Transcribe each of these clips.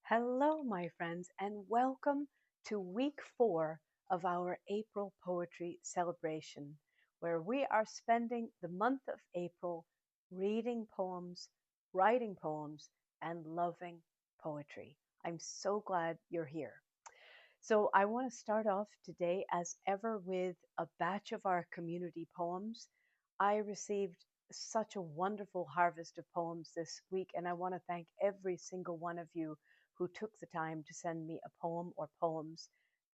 Hello, my friends, and welcome to week 4 of our April Poetry Celebration, where we are spending the month of April reading poems, writing poems, and loving poetry. I'm so glad you're here. So, I want to start off today, as ever, with a batch of our community poems. I received such a wonderful harvest of poems this week, and I want to thank every single one of you who took the time to send me a poem or poems.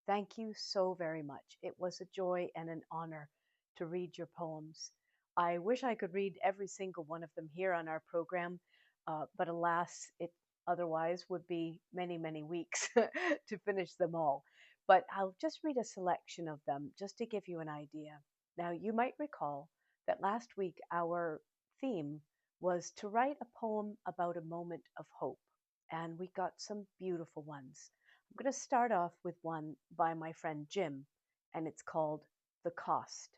Thank you so very much. It was a joy and an honor to read your poems. I wish I could read every single one of them here on our program, but alas, it otherwise would be many, many weeks to finish them all. But I'll just read a selection of them just to give you an idea. Now, you might recall that last week our theme was to write a poem about a moment of hope, and we got some beautiful ones. I'm going to start off with one by my friend Jim, and it's called The Cost.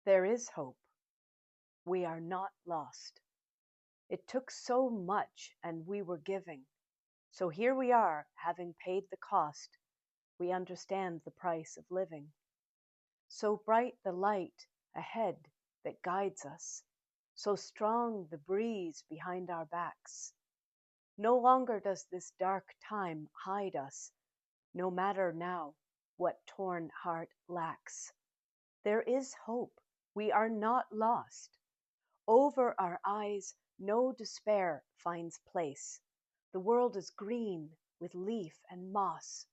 There is hope. We are not lost. It took so much, and we were giving. So here we are, having paid the cost. We understand the price of living. So bright the light ahead that guides us, so strong the breeze behind our backs. No longer does this dark time hide us, no matter now what torn heart lacks. There is hope. We are not lost. Over our eyes no despair finds place. The world is green with leaf and moss,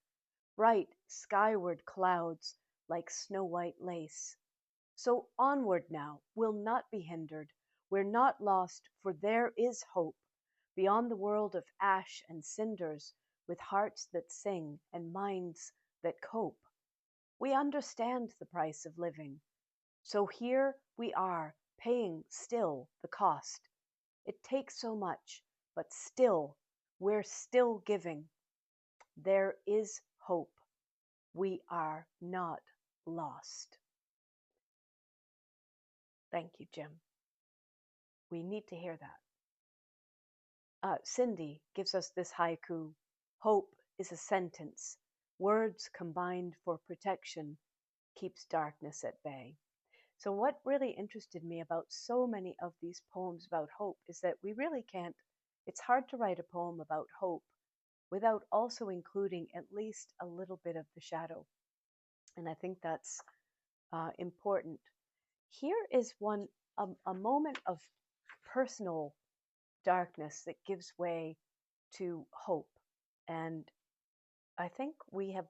bright skyward clouds like snow-white lace. So onward now, we'll not be hindered. We're not lost, for there is hope beyond the world of ash and cinders, with hearts that sing and minds that cope. We understand the price of living. So here we are, paying still the cost. It takes so much, but still, we're still giving. There is hope. We are not lost. Thank you, Jim. We need to hear that. Cindy gives us this haiku. Hope is a sentence. Words combined for protection keeps darkness at bay. So what really interested me about so many of these poems about hope is that we really can't, it's hard to write a poem about hope without also including at least a little bit of the shadow. And I think that's important. Here is a moment of personal darkness that gives way to hope. And I think we have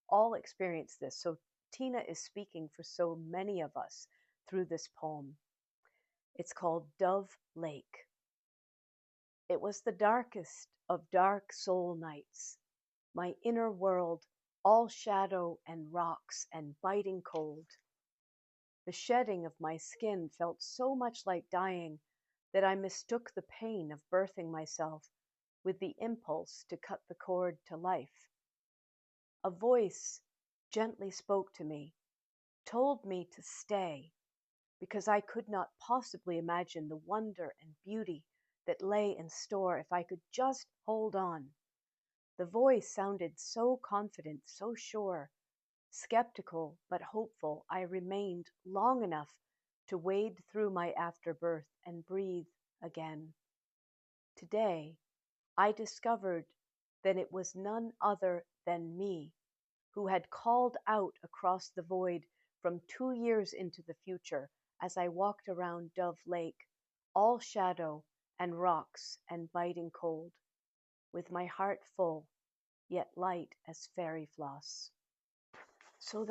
all experienced this. So Tina is speaking for so many of us through this poem. It's called Dove Lake. It was the darkest of dark soul nights, my inner world all shadow and rocks and biting cold. The shedding of my skin felt so much like dying that I mistook the pain of birthing myself with the impulse to cut the cord to life. A voice gently spoke to me, told me to stay, because I could not possibly imagine the wonder and beauty that lay in store if I could just hold on. The voice sounded so confident, so sure. Skeptical but hopeful, I remained long enough to wade through my afterbirth and breathe again. Today, I discovered that it was none other than me who had called out across the void from 2 years into the future as I walked around Dove Lake, all shadow and rocks and biting cold, with my heart full, yet light as fairy floss. So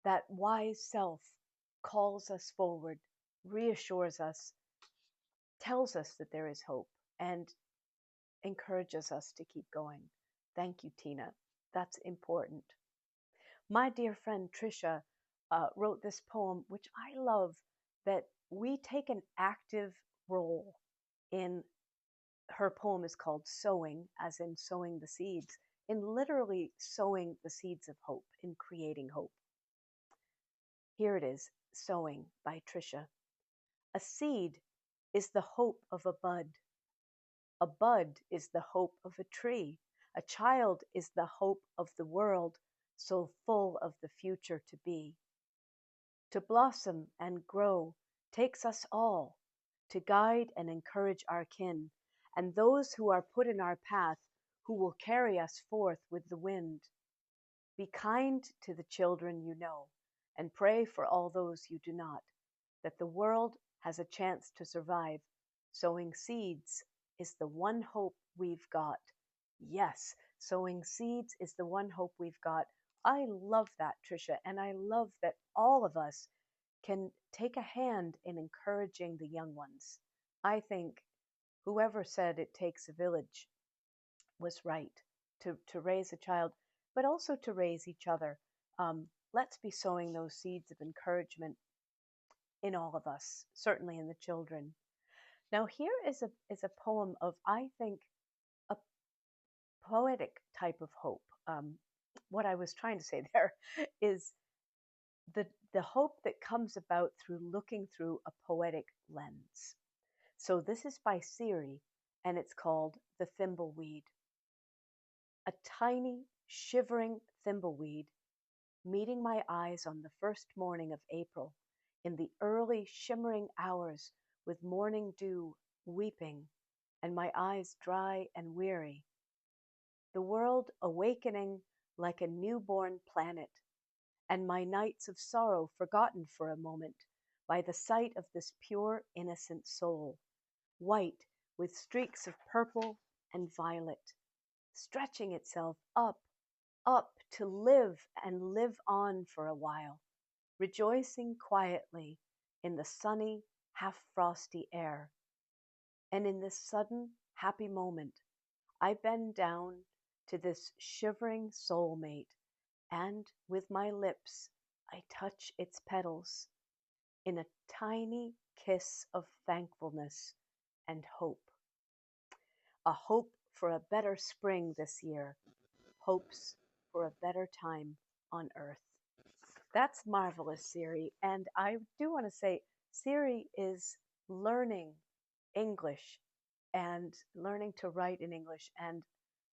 that wise self calls us forward, reassures us, tells us that there is hope, and encourages us to keep going. Thank you, Tina. That's important. My dear friend Trisha wrote this poem, which I love, that we take an active role in. Her poem is called Sowing, as in sowing the seeds, in literally sowing the seeds of hope, in creating hope. Here it is, Sowing by Trisha. A seed is the hope of a bud. A bud is the hope of a tree. A child is the hope of the world, so full of the future to be. To blossom and grow takes us all, to guide and encourage our kin, and those who are put in our path, who will carry us forth with the wind. Be kind to the children you know, and pray for all those you do not, that the world has a chance to survive. Sowing seeds is the one hope we've got. Yes, sowing seeds is the one hope we've got. I love that, Tricia, and I love that all of us can take a hand in encouraging the young ones. I think whoever said it takes a village was right to raise a child, but also to raise each other. Let's be sowing those seeds of encouragement in all of us, certainly in the children. Now, here is a poem of, I think, a poetic type of hope. What I was trying to say there is the hope that comes about through looking through a poetic lens. So this is by Siri, and it's called The Thimbleweed. A tiny, shivering thimbleweed meeting my eyes on the first morning of April, in the early shimmering hours with morning dew weeping, and my eyes dry and weary. The world awakening like a newborn planet, and my nights of sorrow forgotten for a moment by the sight of this pure, innocent soul, white with streaks of purple and violet, stretching itself up to live and live on for a while, rejoicing quietly in the sunny, half-frosty air. And in this sudden, happy moment, I bend down to this shivering soulmate, and with my lips I touch its petals in a tiny kiss of thankfulness and hope. A hope for a better spring this year, hopes for a better time on earth. That's marvelous, Siri. And I do want to say, Siri is learning English and learning to write in English. And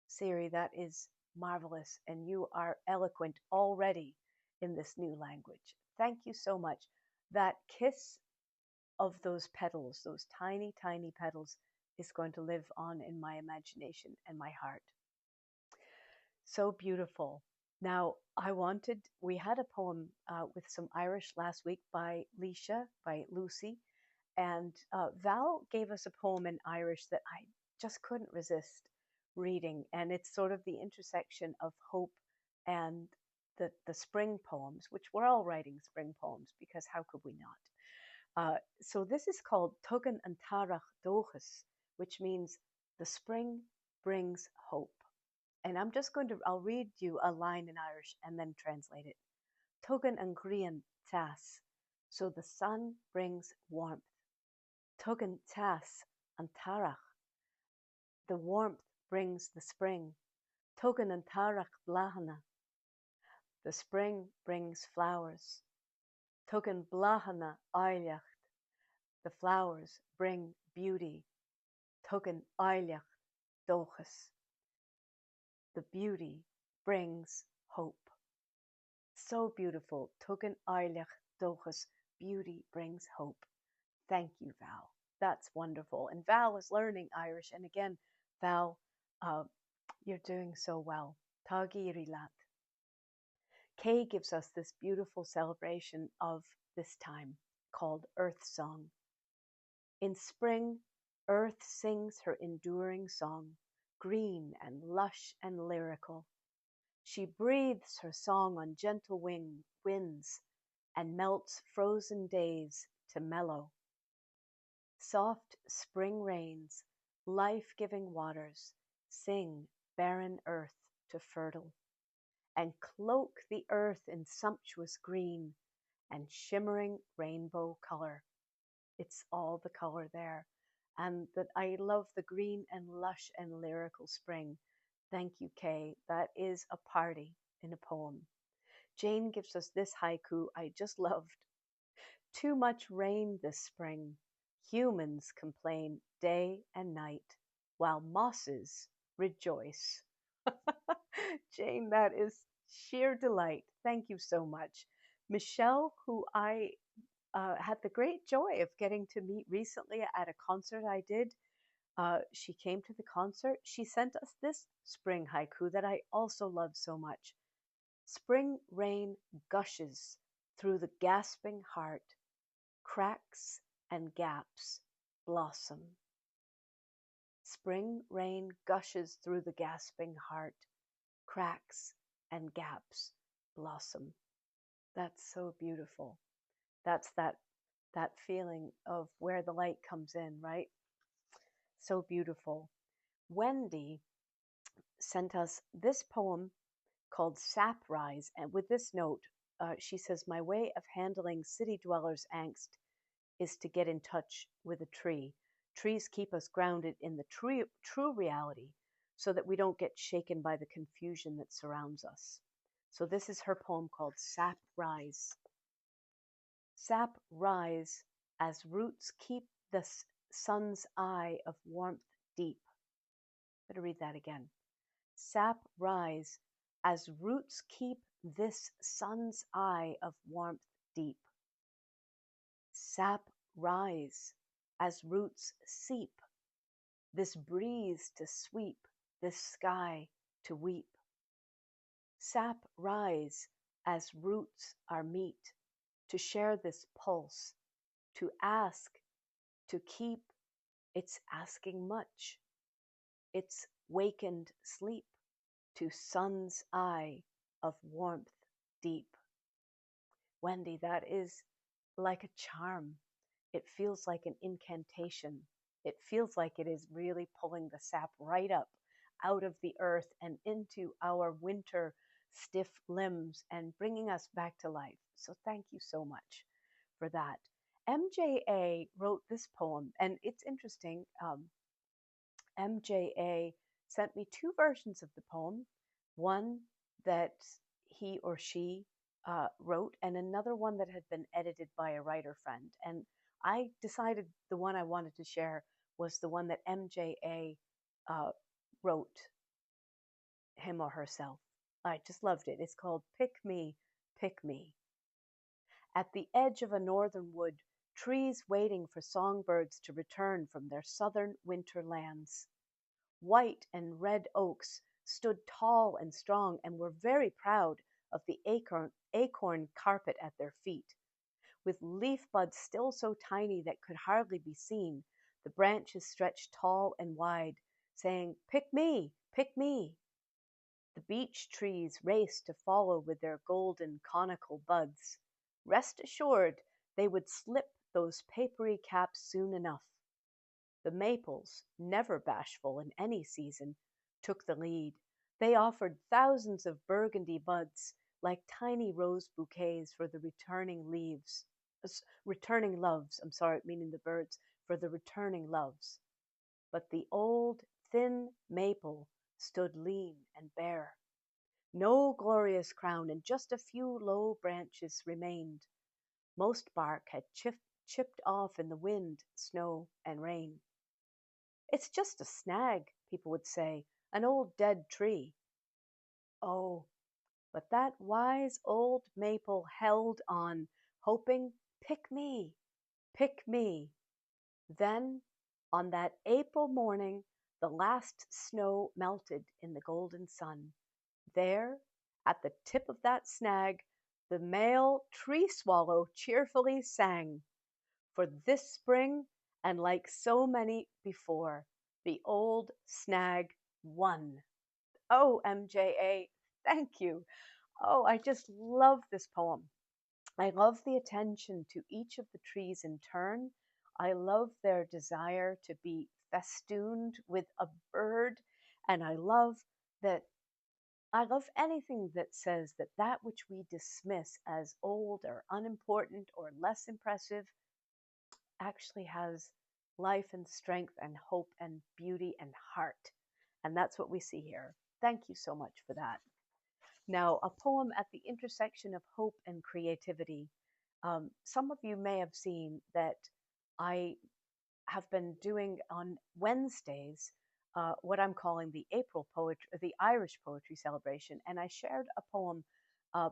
Siri, that is marvelous. And you are eloquent already in this new language. Thank you so much. That kiss of those petals, those tiny, tiny petals, is going to live on in my imagination and my heart. So beautiful. Now, we had a poem with some Irish last week by Lucy, and Val gave us a poem in Irish that I just couldn't resist reading. And it's sort of the intersection of hope and the spring poems, which we're all writing spring poems because how could we not? So this is called Tugan an Tarach Dochas, which means the spring brings hope. And I'll read you a line in Irish and then translate it. Tugan an Grian Tas. So the sun brings warmth. Tugan Tas an Tarach. The warmth brings the spring. Tugan an Tarach Blahana. The spring brings flowers. Tugan Blahana Aileach. The flowers bring beauty. Tugan Aileach Dochas. The beauty brings hope. So beautiful. Tugan Aileach Dochas. Beauty brings hope. Thank you, Val. That's wonderful. And Val is learning Irish. And again, Val, you're doing so well. Tágéirí leat. Kay gives us this beautiful celebration of this time called Earth Song. In spring, Earth sings her enduring song, green and lush and lyrical. She breathes her song on gentle winds and melts frozen days to mellow. Soft spring rains, life-giving waters, sing barren earth to fertile, and cloak the earth in sumptuous green and shimmering rainbow color. It's all the color there. And that I love the green and lush and lyrical spring. Thank you, Kay. That is a party in a poem. Jane gives us this haiku I just loved. Too much rain this spring. Humans complain day and night. while mosses rejoice. Jane, that is sheer delight. Thank you so much. Michelle, who I had the great joy of getting to meet recently at a concert I did. She came to the concert. She sent us this spring haiku that I also love so much. Spring rain gushes through the gasping heart, cracks and gaps blossom. Spring rain gushes through the gasping heart, cracks and gaps blossom. That's so beautiful. That's that feeling of where the light comes in, right? So beautiful. Wendy sent us this poem called Sap Rise, and with this note, she says, my way of handling city dwellers' angst is to get in touch with a tree. Trees keep us grounded in the true reality so that we don't get shaken by the confusion that surrounds us. So this is her poem called Sap Rise. Sap rise as roots keep the sun's eye of warmth deep. Better read that again. Sap rise as roots keep this sun's eye of warmth deep. Sap rise as roots seep, this breeze to sweep, this sky to weep. Sap rise as roots are meet, to share this pulse, to ask, to keep. It's asking much. It's wakened sleep to sun's eye of warmth deep. Wendy, that is like a charm. It feels like an incantation. It feels like it is really pulling the sap right up out of the earth and into our winter stiff limbs and bringing us back to life. So thank you so much for that. MJA wrote this poem, and it's interesting. MJA sent me two versions of the poem, one that he or she wrote, and another one that had been edited by a writer friend. And I decided the one I wanted to share was the one that MJA wrote, him or herself. I just loved it. It's called Pick Me, Pick Me. At the edge of a northern wood, trees waiting for songbirds to return from their southern winter lands. White and red oaks stood tall and strong and were very proud of the acorn carpet at their feet. With leaf buds still so tiny that could hardly be seen, the branches stretched tall and wide, saying, "Pick me, pick me." The beech trees raced to follow with their golden conical buds. Rest assured, they would slip those papery caps soon enough. The maples, never bashful in any season, took the lead. They offered thousands of burgundy buds, like tiny rose bouquets for the returning loves, meaning the birds, for the returning loves. But the old, thin maple stood lean and bare. No glorious crown, and just a few low branches remained. Most bark had chipped off in the wind, snow, and rain. It's just a snag, people would say, an old dead tree. Oh, but that wise old maple held on, hoping, pick me, pick me. Then, on that April morning, the last snow melted in the golden sun. There, at the tip of that snag, the male tree swallow cheerfully sang. For this spring, and like so many before, the old snag won. Oh, MJA, thank you. Oh, I just love this poem. I love the attention to each of the trees in turn. I love their desire to be festooned with a bird. And I love anything that says that that which we dismiss as old or unimportant or less impressive actually has life and strength and hope and beauty and heart. And that's what we see here. Thank you so much for that. Now, a poem at the intersection of hope and creativity. Some of you may have seen that I have been doing on Wednesdays what I'm calling the April poetry, the Irish poetry celebration, and I shared a poem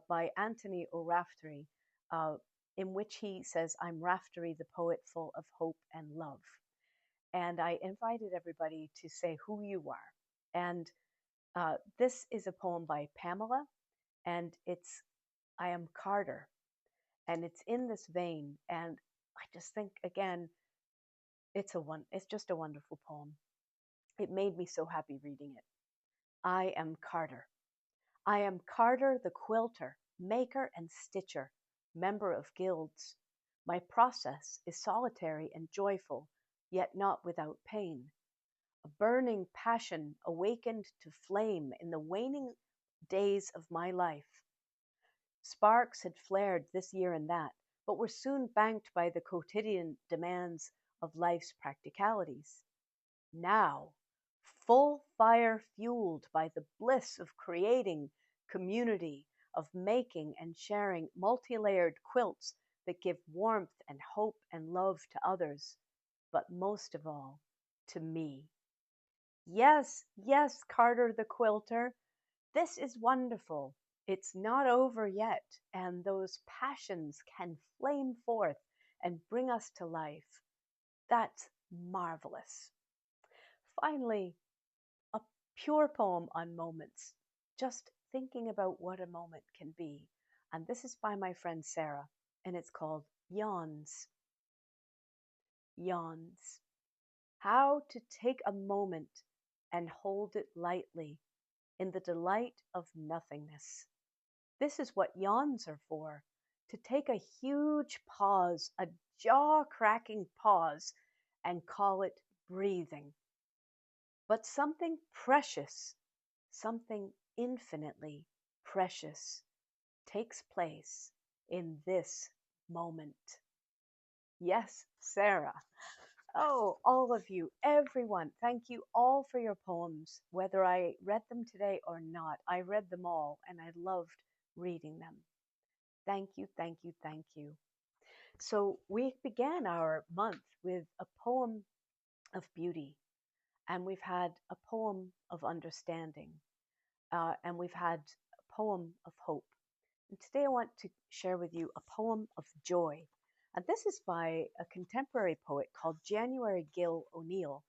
by Anthony O'Raftery, uh, in which he says, "I'm Raftery, the poet full of hope and love." And I invited everybody to say who you are. And this is a poem by Pamela, and it's "I am Carter," and it's in this vein. And I just think again, it's just a wonderful poem. It made me so happy reading it. I am Carter. I am Carter the quilter, maker and stitcher, member of guilds. My process is solitary and joyful, yet not without pain. A burning passion awakened to flame in the waning days of my life. Sparks had flared this year and that, but were soon banked by the quotidian demands of life's practicalities. Now, full fire fueled by the bliss of creating community, of making and sharing multi-layered quilts that give warmth and hope and love to others, but most of all, to me. Yes, yes, Carter the quilter, this is wonderful. It's not over yet, and those passions can flame forth and bring us to life. That's marvelous. Finally, a pure poem on moments, just thinking about what a moment can be. And this is by my friend Sarah, and it's called Yawns. Yawns. How to take a moment and hold it lightly in the delight of nothingness. This is what yawns are for, to take a huge pause, a jaw-cracking pause, and call it breathing. But something precious, something infinitely precious takes place in this moment. Yes, Sarah. Oh, all of you, everyone, thank you all for your poems. Whether I read them today or not, I read them all and I loved reading them. Thank you, thank you, thank you. So we began our month with a poem of beauty, and we've had a poem of understanding, and we've had a poem of hope. And today I want to share with you a poem of joy. And this is by a contemporary poet called January Gill O'Neill.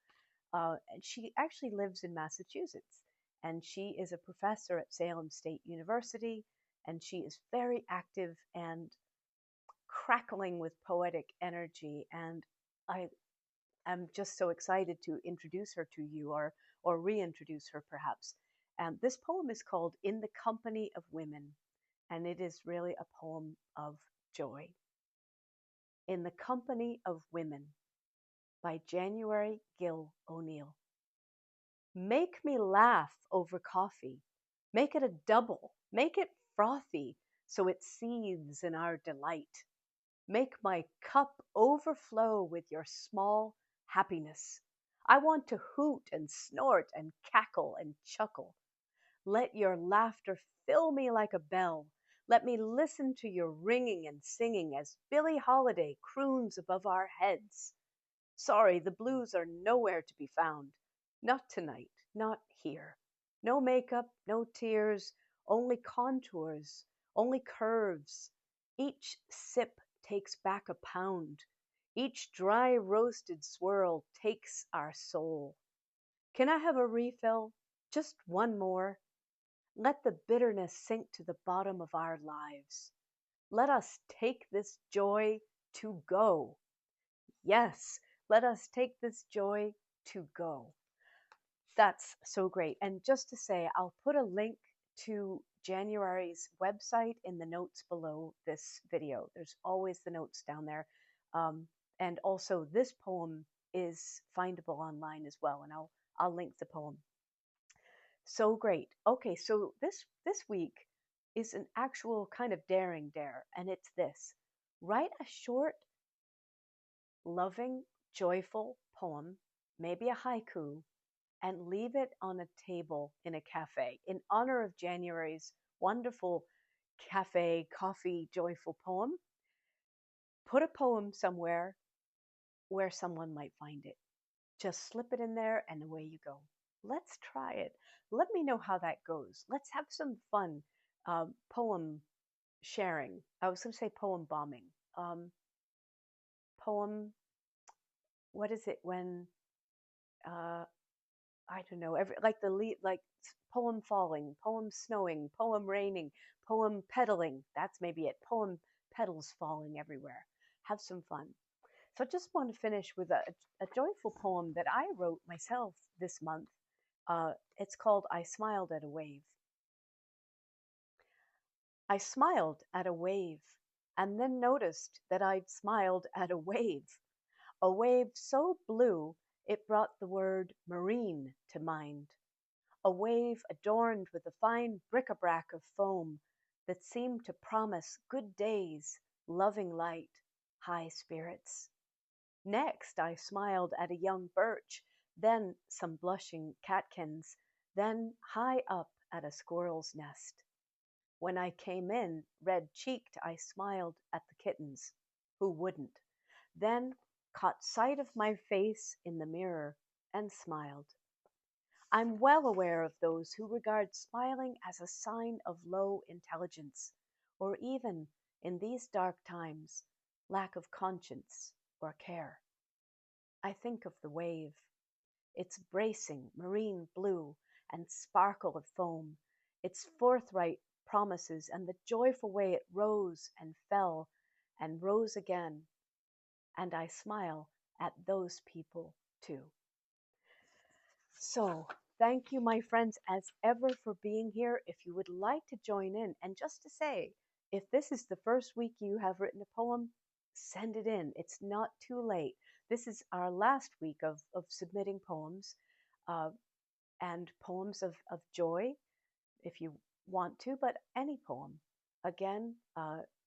And she actually lives in Massachusetts. And she is a professor at Salem State University. And she is very active and crackling with poetic energy. And I am just so excited to introduce her to you, or reintroduce her perhaps. And this poem is called In the Company of Women, and it is really a poem of joy. In the Company of Women by January Gill O'Neill. Make me laugh over coffee. Make it a double. Make it frothy so it seethes in our delight. Make my cup overflow with your small happiness. I want to hoot and snort and cackle and chuckle. Let your laughter fill me like a bell. Let me listen to your ringing and singing as Billie Holiday croons above our heads. Sorry, the blues are nowhere to be found. Not tonight, not here. No makeup, no tears, only contours, only curves. Each sip takes back a pound. Each dry roasted swirl takes our soul. Can I have a refill? Just one more? Let the bitterness sink to the bottom of our lives. Let us take this joy to go. Yes, let us take this joy to go. That's so great. And just to say, I'll put a link to January's website in the notes below this video. There's always the notes down there. And also this poem is findable online as well. And I'll link the poem. So great. Okay, so this week is an actual kind of daring dare, and it's this. Write a short, loving, joyful poem, maybe a haiku, and leave it on a table in a cafe in honor of January's wonderful cafe coffee joyful poem. Put a poem somewhere where someone might find it. Just slip it in there and away you go. Let's try it. Let me know how that goes. Let's have some fun poem sharing. I was going to say poem bombing. Um, poem, what is it when, uh, I don't know, like like poem falling, poem snowing, poem raining, poem pedaling. That's maybe it. Poem petals falling everywhere. Have some fun. So I just want to finish with a joyful poem that I wrote myself this month. It's called I Smiled at a Wave. I smiled at a wave and then noticed that I'd smiled at a wave so blue it brought the word marine to mind, a wave adorned with a fine bric-a-brac of foam that seemed to promise good days, loving light, high spirits. Next I smiled at a young birch, then some blushing catkins, then high up at a squirrel's nest. When I came in, red-cheeked, I smiled at the kittens. Who wouldn't? Then caught sight of my face in the mirror and smiled. I'm well aware of those who regard smiling as a sign of low intelligence, or even, in these dark times, lack of conscience or care. I think of the wave, its bracing marine blue and sparkle of foam, its forthright promises, and the joyful way it rose and fell and rose again. And I smile at those people too. So, thank you, my friends, as ever, for being here. If you would like to join in, and just to say, if this is the first week you have written a poem, send it in. It's not too late. This is our last week of submitting poems uh, and poems of joy, if you want to, but any poem. Again,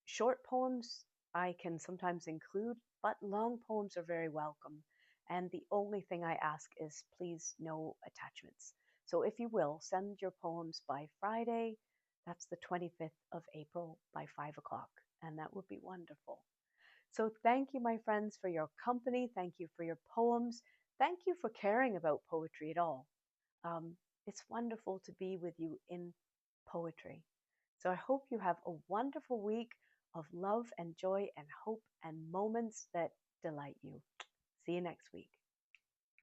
short poems I can sometimes include, but long poems are very welcome. And the only thing I ask is please no attachments. So if you will, send your poems by Friday. That's the 25th of April by 5 o'clock. And that would be wonderful. So thank you, my friends, for your company. Thank you for your poems. Thank you for caring about poetry at all. Um, it's wonderful to be with you in poetry. So I hope you have a wonderful week of love and joy and hope and moments that delight you. See you next week.